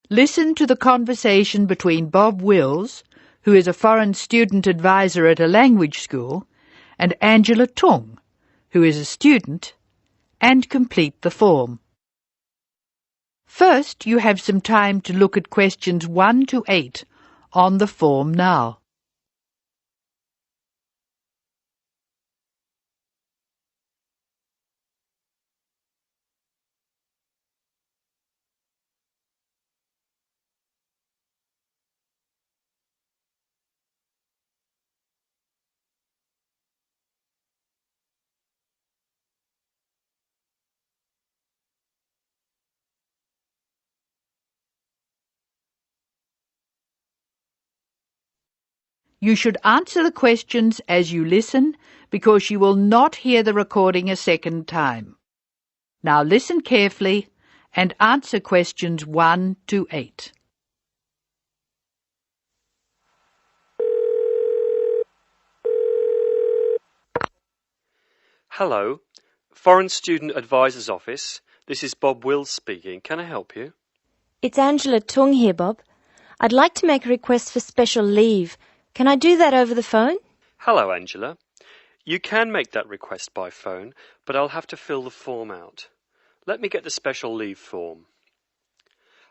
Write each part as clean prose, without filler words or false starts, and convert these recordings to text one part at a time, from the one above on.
Listen to the conversation between Bob Wills, who is a foreign student advisor at a language school, and Angela Tung, who is a student, and complete the form. First, you have some time to look at questions 1 to 8 on the form now. You should answer the questions as you listen because you will not hear the recording a second time. Now listen carefully and answer questions 1 to 8. Hello, Foreign Student Advisor's Office. This is Bob Wills speaking. Can I help you? It's Angela Tung here, Bob. I'd like to make a request for special leave. Can I do that over the phone? Hello, Angela. You can make that request by phone, but I'll have to fill the form out. Let me get the special leave form.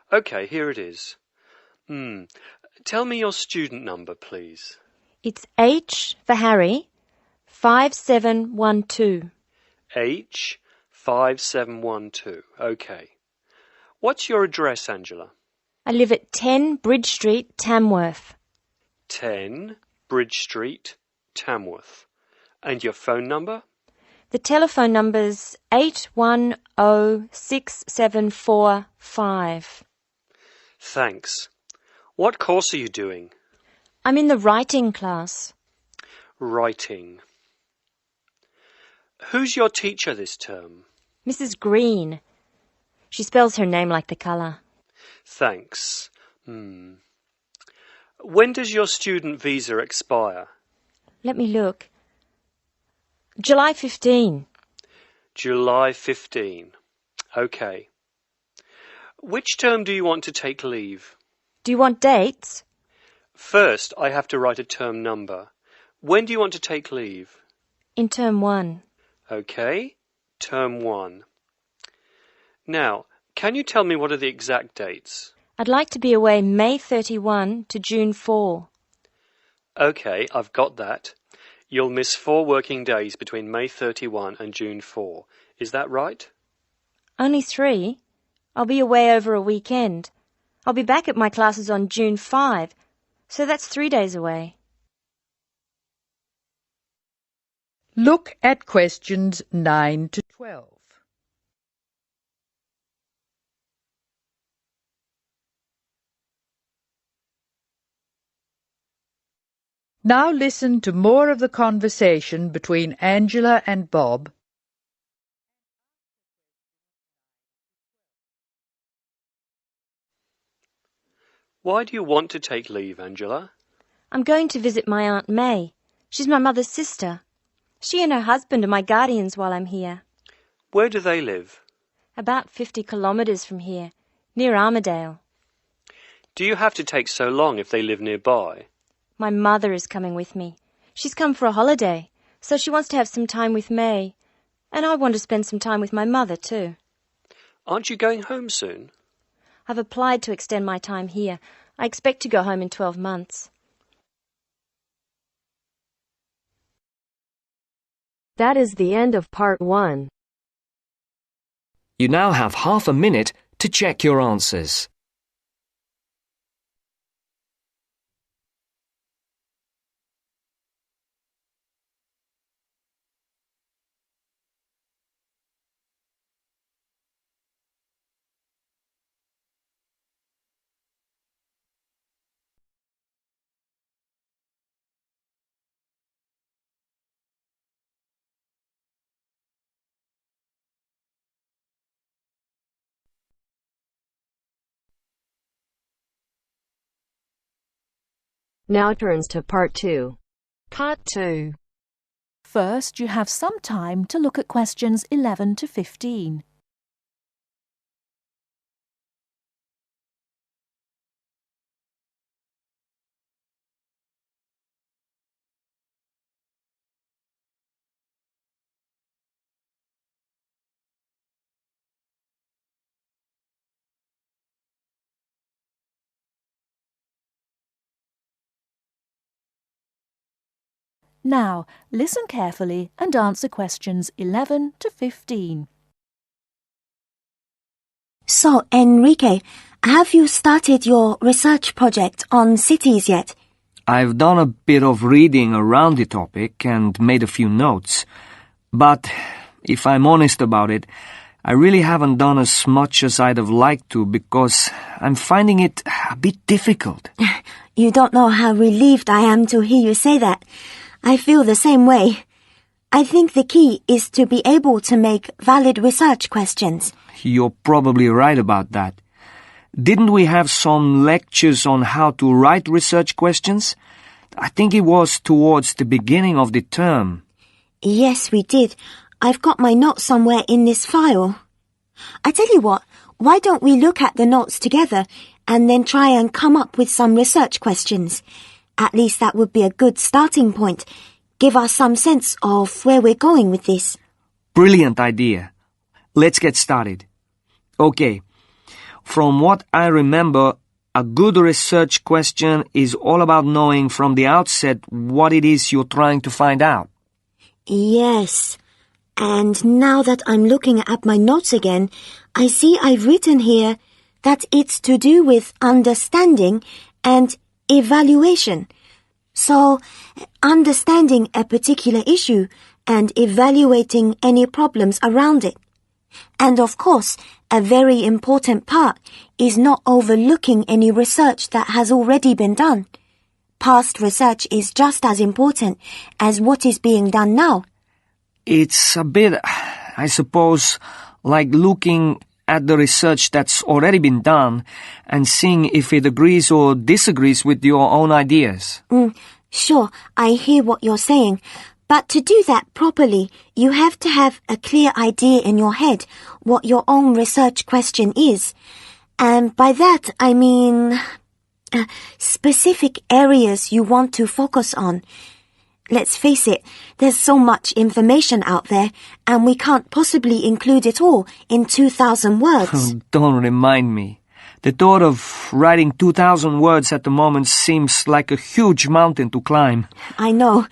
OK, here it is. Tell me your student number, please. It's H for Harry, 5712. H 5712. OK. What's your address, Angela? I live at 10 Bridge Street, Tamworth. 10 Bridge Street, Tamworth. And your phone number? The telephone number's 810675. Thanks. What course are you doing? I'm in the writing class. Writing. Who's your teacher this term? Mrs. Green. She spells her name like the colour. Thanks. When does your student visa expire? Let me look. July 15. July 15. OK. Which term do you want to take leave? Do you want dates? First, I have to write a term number. When do you want to take leave? In term 1. OK. Term 1. Now, can you tell me what are the exact dates? I'd like to be away May 31 to June 4. OK, I've got that. You'll miss 4 working days between May 31 and June 4. Is that right? Only 3. I'll be away over a weekend. I'll be back at my classes on June 5, so that's 3 days away. Look at questions 9 to 12. Now listen to more of the conversation between Angela and Bob. Why do you want to take leave, Angela? I'm going to visit my Aunt May. She's my mother's sister. She and her husband are my guardians while I'm here. Where do they live? About 50 kilometres from here, near Armadale. Do you have to take so long if they live nearby? My mother is coming with me. She's come for a holiday, so she wants to have some time with May. And I want to spend some time with my mother too. Aren't you going home soon? I've applied to extend my time here. I expect to go home in 12 months. That is the end of part 1. You now have half a minute to check your answers. Now turns to part 2. Part 2. First, you have some time to look at questions 11 to 15. Now, listen carefully and answer questions 11 to 15. So, Enrique, have you started your research project on cities yet? I've done a bit of reading around the topic and made a few notes. But, if I'm honest about it, I really haven't done as much as I'd have liked to because I'm finding it a bit difficult. You don't know how relieved I am to hear you say that. I feel the same way. I think the key is to be able to make valid research questions. You're probably right about that. Didn't we have some lectures on how to write research questions? I think it was towards the beginning of the term. Yes, we did. I've got my notes somewhere in this file. I tell you what, why don't we look at the notes together and then try and come up with some research questions? At least that would be a good starting point. Give us some sense of where we're going with this. Brilliant idea. Let's get started. Okay. From what I remember, a good research question is all about knowing from the outset what it is you're trying to find out. Yes. And now that I'm looking at my notes again, I see I've written here that it's to do with understanding and evaluation. So, understanding a particular issue and evaluating any problems around it. And of course, a very important part is not overlooking any research that has already been done. Past research is just as important as what is being done now. It's a bit, I suppose, like looking at the research that's already been done and seeing if it agrees or disagrees with your own ideas. Sure, I hear what you're saying. But to do that properly, you have to have a clear idea in your head what your own research question is. And by that, I mean specific areas you want to focus on. Let's face it, there's so much information out there, and we can't possibly include it all in 2,000 words. Don't remind me. The thought of writing 2,000 words at the moment seems like a huge mountain to climb. I know,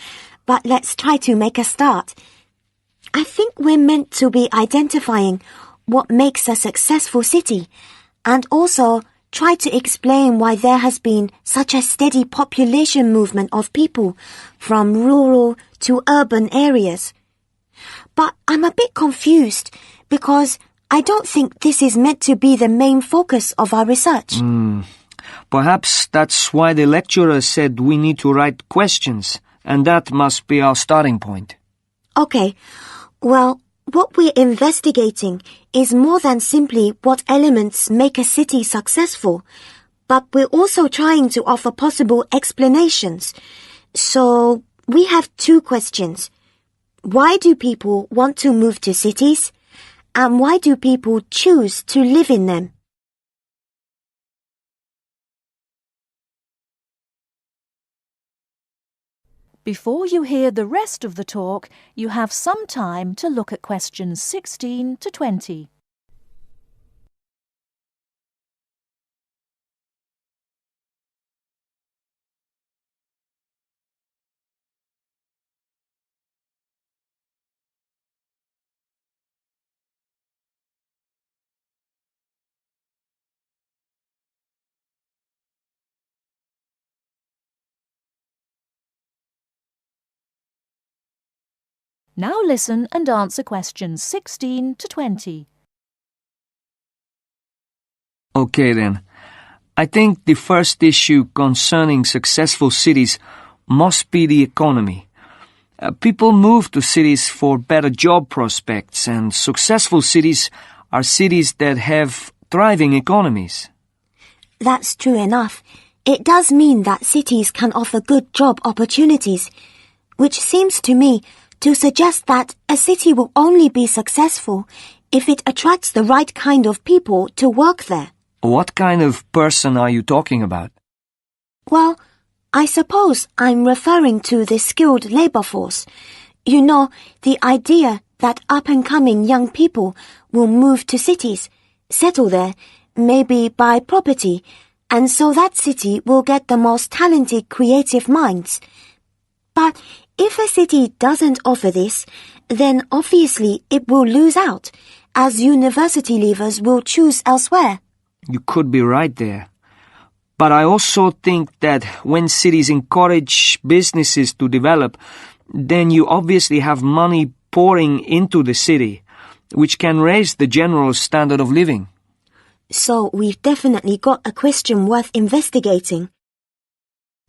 but let's try to make a start. I think we're meant to be identifying what makes a successful city, and also try to explain why there has been such a steady population movement of people from rural to urban areas. But I'm a bit confused because I don't think this is meant to be the main focus of our research. Perhaps that's why the lecturer said we need to write questions, and that must be our starting point. Okay, well, what we're investigating is more than simply what elements make a city successful, but we're also trying to offer possible explanations. So, we have two questions. Why do people want to move to cities? And why do people choose to live in them? Before you hear the rest of the talk, you have some time to look at questions 16 to 20. Now listen and answer questions 16 to 20. Okay then. I think the first issue concerning successful cities must be the economy. People move to cities for better job prospects, and successful cities are cities that have thriving economies. That's true enough. It does mean that cities can offer good job opportunities, which seems to me to suggest that a city will only be successful if it attracts the right kind of people to work there. What kind of person are you talking about? Well, I suppose I'm referring to the skilled labor force. You know, the idea that up-and-coming young people will move to cities, settle there, maybe buy property, and so that city will get the most talented creative minds. But If a city doesn't offer this, then obviously it will lose out, as university leavers will choose elsewhere. You could be right there. But I also think that when cities encourage businesses to develop, then you obviously have money pouring into the city, which can raise the general standard of living. So we've definitely got a question worth investigating.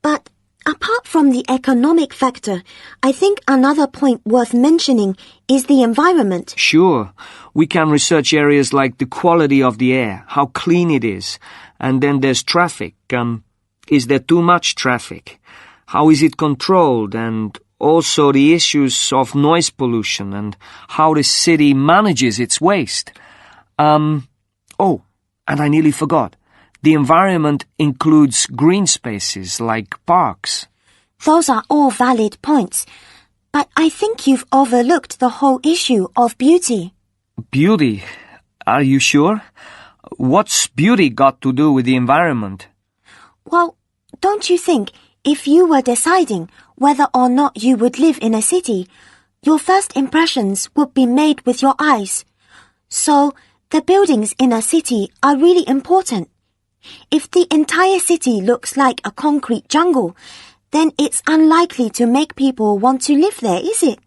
But apart from the economic factor, I think another point worth mentioning is the environment. Sure, we can research areas like the quality of the air, how clean it is, and then there's traffic. Is there too much traffic? How is it controlled? And also the issues of noise pollution and how the city manages its waste. Oh, and I nearly forgot. The environment includes green spaces like parks. Those are all valid points, but I think you've overlooked the whole issue of beauty. Beauty? Are you sure? What's beauty got to do with the environment? Well, don't you think if you were deciding whether or not you would live in a city, your first impressions would be made with your eyes? So, the buildings in a city are really important. If the entire city looks like a concrete jungle, then it's unlikely to make people want to live there, is it?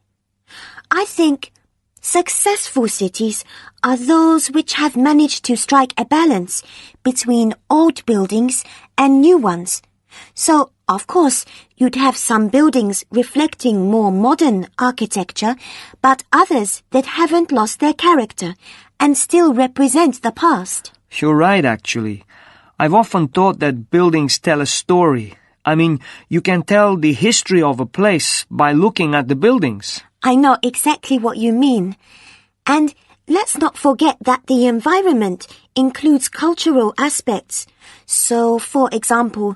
I think successful cities are those which have managed to strike a balance between old buildings and new ones. So, of course, you'd have some buildings reflecting more modern architecture, but others that haven't lost their character and still represent the past. You're right, actually. I've often thought that buildings tell a story. I mean, you can tell the history of a place by looking at the buildings. I know exactly what you mean. And let's not forget that the environment includes cultural aspects. So, for example,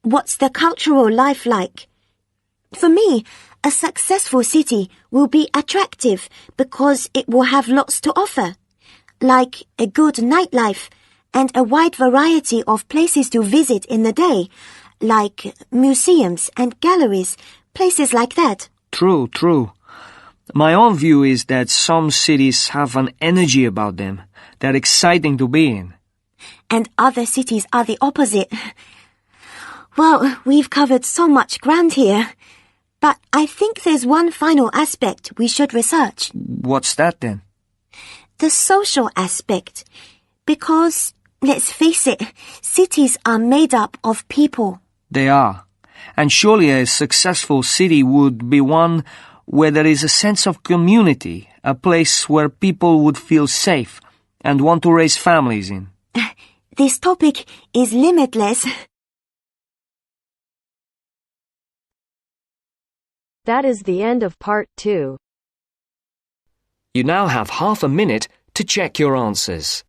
what's the cultural life like? For me, a successful city will be attractive because it will have lots to offer, like a good nightlife and a wide variety of places to visit in the day, like museums and galleries, places like that. True, true. My own view is that some cities have an energy about them. They're exciting to be in. And other cities are the opposite. Well, we've covered so much ground here. But I think there's one final aspect we should research. What's that then? The social aspect. Because, let's face it, cities are made up of people. They are. And surely a successful city would be one where there is a sense of community, a place where people would feel safe and want to raise families in. This topic is limitless. That is the end of part 2. You now have half a minute to check your answers.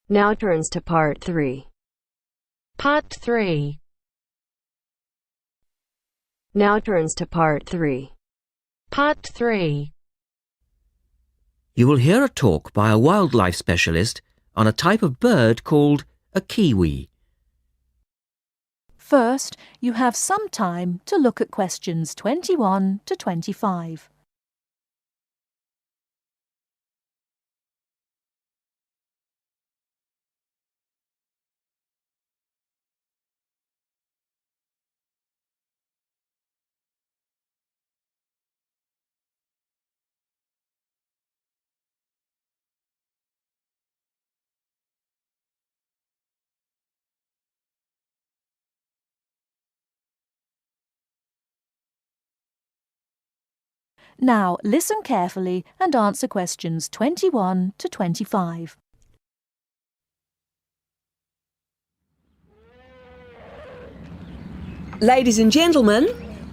Now turns to part 3. Part 3. Now turns to part 3. Part 3. You will hear a talk by a wildlife specialist on a type of bird called a kiwi. First, you have some time to look at questions 21 to 25. Now listen carefully and answer questions 21 to 25. Ladies and gentlemen,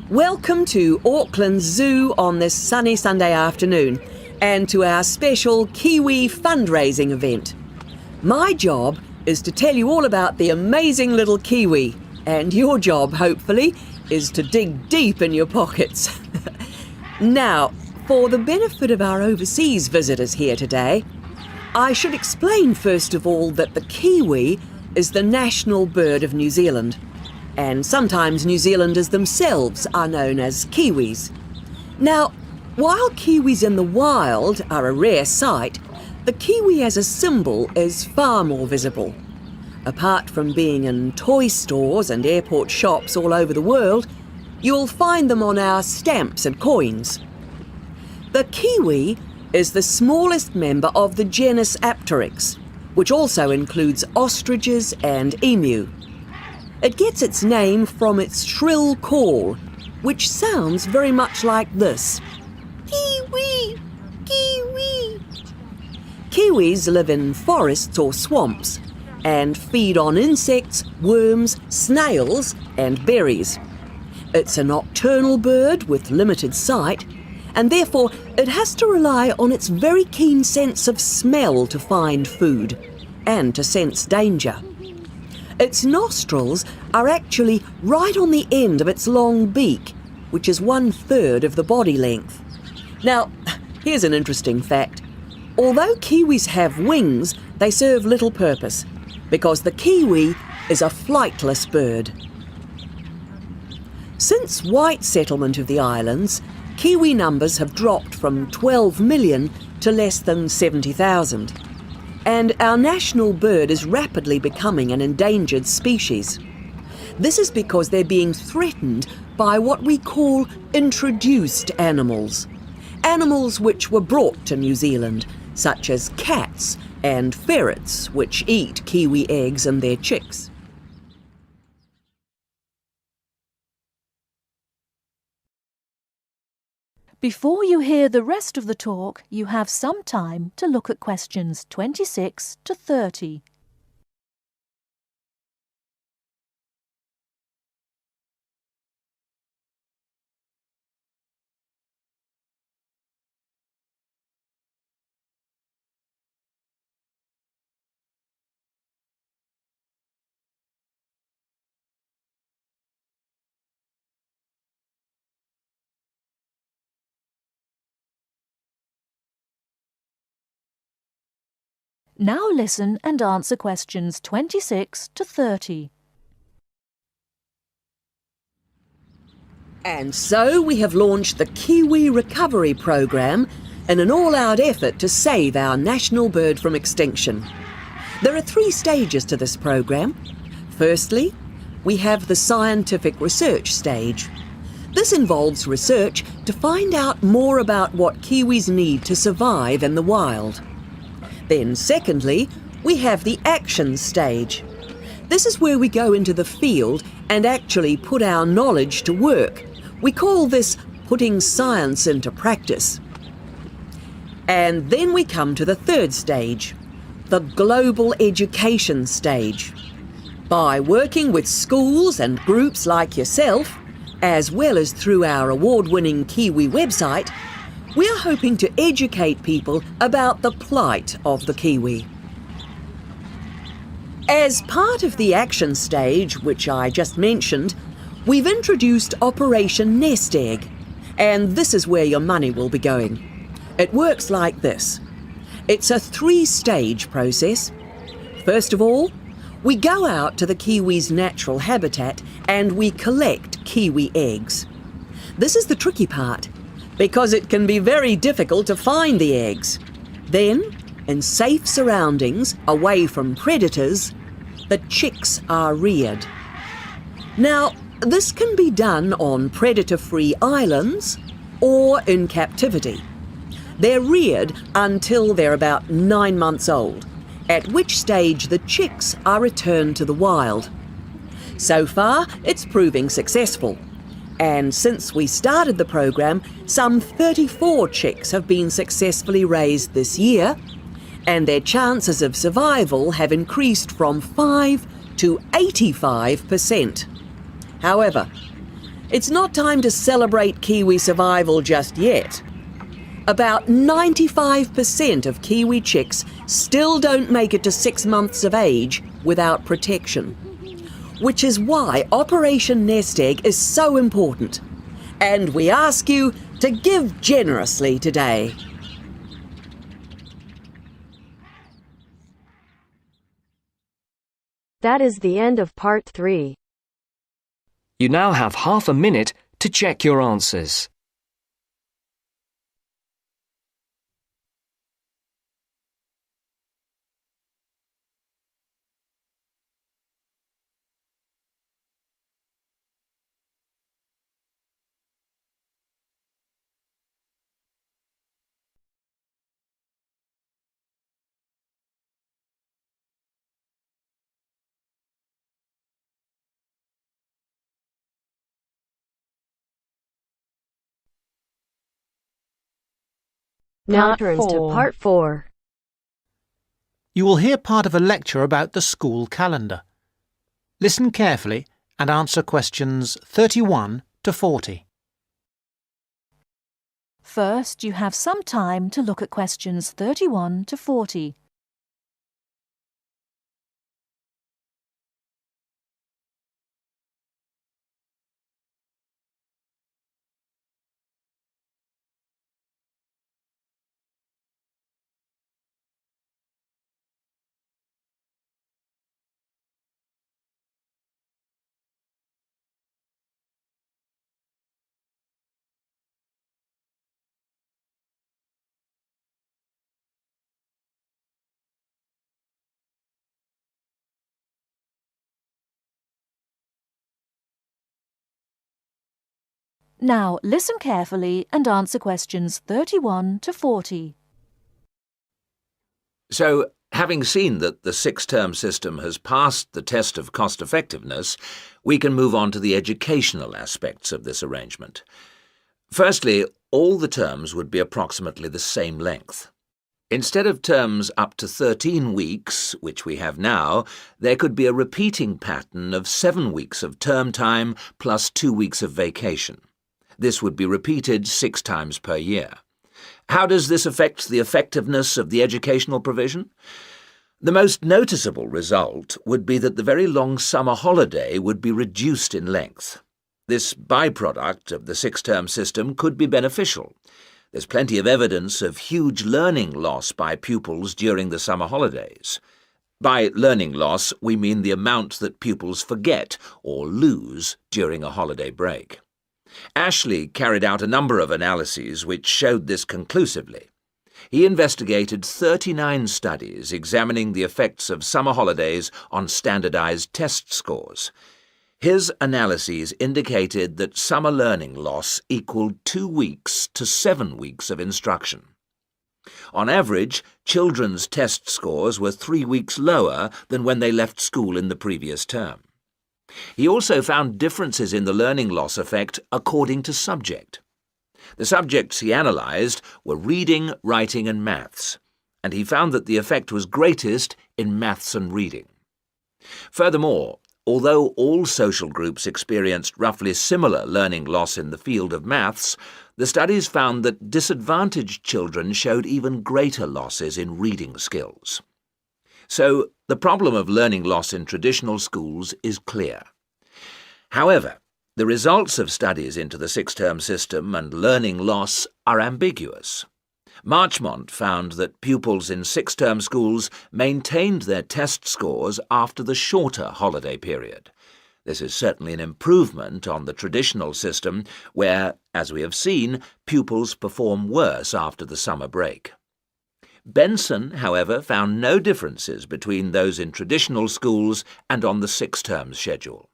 welcome to Auckland Zoo on this sunny Sunday afternoon and to our special Kiwi fundraising event. My job is to tell you all about the amazing little Kiwi, and your job, hopefully, is to dig deep in your pockets. Now, for the benefit of our overseas visitors here today, I should explain first of all that the Kiwi is the national bird of New Zealand, and sometimes New Zealanders themselves are known as Kiwis. Now, while Kiwis in the wild are a rare sight, the Kiwi as a symbol is far more visible. Apart from being in toy stores and airport shops all over the world, you'll find them on our stamps and coins. The Kiwi is the smallest member of the genus Apteryx, which also includes ostriches and emu. It gets its name from its shrill call, which sounds very much like this. Kiwi! Kiwi! Kiwis live in forests or swamps and feed on insects, worms, snails and berries. It's a nocturnal bird with limited sight, and therefore it has to rely on its very keen sense of smell to find food and to sense danger. Its nostrils are actually right on the end of its long beak, which is 1/3 of the body length. Now, here's an interesting fact. Although Kiwis have wings, they serve little purpose, because the Kiwi is a flightless bird. Since white settlement of the islands, Kiwi numbers have dropped from 12 million to less than 70,000. And our national bird is rapidly becoming an endangered species. This is because they're being threatened by what we call introduced animals. Animals which were brought to New Zealand, such as cats and ferrets, which eat Kiwi eggs and their chicks. Before you hear the rest of the talk, you have some time to look at questions 26 to 30. Now listen and answer questions 26 to 30. And so we have launched the Kiwi Recovery Programme in an all-out effort to save our national bird from extinction. There are 3 stages to this programme. Firstly, we have the scientific research stage. This involves research to find out more about what Kiwis need to survive in the wild. Then secondly, we have the action stage. This is where we go into the field and actually put our knowledge to work. We call this putting science into practice. And then we come to the 3rd stage, the global education stage. By working with schools and groups like yourself, as well as through our award-winning Kiwi website, we are hoping to educate people about the plight of the Kiwi. As part of the action stage, which I just mentioned, we've introduced Operation Nest Egg, and this is where your money will be going. It works like this. It's a 3-stage process. First of all, we go out to the Kiwi's natural habitat and we collect Kiwi eggs. This is the tricky part, because it can be very difficult to find the eggs. Then, in safe surroundings, away from predators, the chicks are reared. Now, this can be done on predator-free islands or in captivity. They're reared until they're about 9 months old, at which stage the chicks are returned to the wild. So far, it's proving successful. And since we started the programme, some 34 chicks have been successfully raised this year, and their chances of survival have increased from 5 to 85%. However, it's not time to celebrate Kiwi survival just yet. About 95% of Kiwi chicks still don't make it to 6 months of age without protection, which is why Operation Nest Egg is so important. And we ask you to give generously today. That is the end of part 3. You now have half a minute to check your answers. Now Part turns to 4. part 4. You will hear part of a lecture about the school calendar. Listen carefully and answer questions 31 to 40. First, you have some time to look at questions 31 to 40. Now, listen carefully and answer questions 31 to 40. So, having seen that the six-term system has passed the test of cost-effectiveness, we can move on to the educational aspects of this arrangement. Firstly, all the terms would be approximately the same length. Instead of terms up to 13 weeks, which we have now, there could be a repeating pattern of 7 weeks of term time plus 2 weeks of vacation. This would be repeated 6 times per year. How does this affect the effectiveness of the educational provision? The most noticeable result would be that the very long summer holiday would be reduced in length. This byproduct of the six-term system could be beneficial. There's plenty of evidence of huge learning loss by pupils during the summer holidays. By learning loss, we mean the amount that pupils forget or lose during a holiday break. Ashley carried out a number of analyses which showed this conclusively. He investigated 39 studies examining the effects of summer holidays on standardized test scores. His analyses indicated that summer learning loss equaled 2 weeks to 7 weeks of instruction. On average, children's test scores were 3 weeks lower than when they left school in the previous term. He also found differences in the learning loss effect according to subject. The subjects he analysed were reading, writing and maths, and he found that the effect was greatest in maths and reading. Furthermore, although all social groups experienced roughly similar learning loss in the field of maths, the studies found that disadvantaged children showed even greater losses in reading skills. So, the problem of learning loss in traditional schools is clear. However, the results of studies into the six-term system and learning loss are ambiguous. Marchmont found that pupils in six-term schools maintained their test scores after the shorter holiday period. This is certainly an improvement on the traditional system where, as we have seen, pupils perform worse after the summer break. Benson, however, found no differences between those in traditional schools and on the six-term schedule.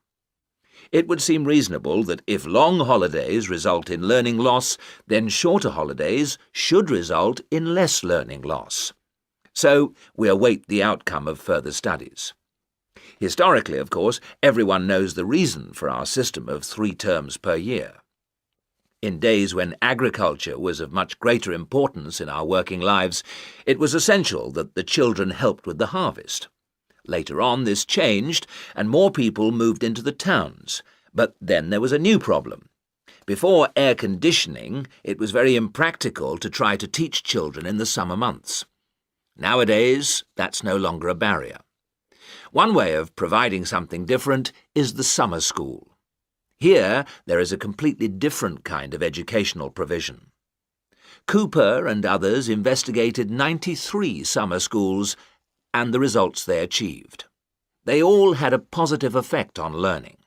It would seem reasonable that if long holidays result in learning loss, then shorter holidays should result in less learning loss. So we await the outcome of further studies. Historically, of course, everyone knows the reason for our system of 3 terms per year. In days when agriculture was of much greater importance in our working lives, it was essential that the children helped with the harvest. Later on, this changed, and more people moved into the towns, But then there was a new problem. Before air conditioning, it was very impractical to try to teach children in the summer months. Nowadays, that's no longer a barrier. One way of providing something different is the summer school. Here, there is a completely different kind of educational provision. Cooper and others investigated 93 summer schools and the results they achieved. They all had a positive effect on learning.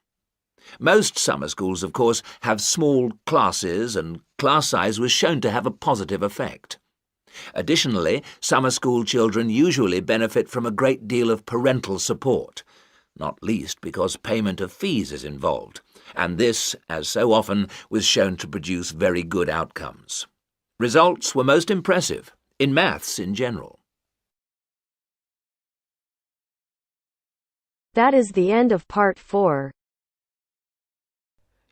Most summer schools, of course, have small classes, and class size was shown to have a positive effect. Additionally, summer school children usually benefit from a great deal of parental support, not least because payment of fees is involved, and this, as so often, was shown to produce very good outcomes. Results were most impressive, in maths in general. That is the end of part 4.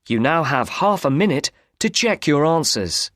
You now have half a minute to check your answers.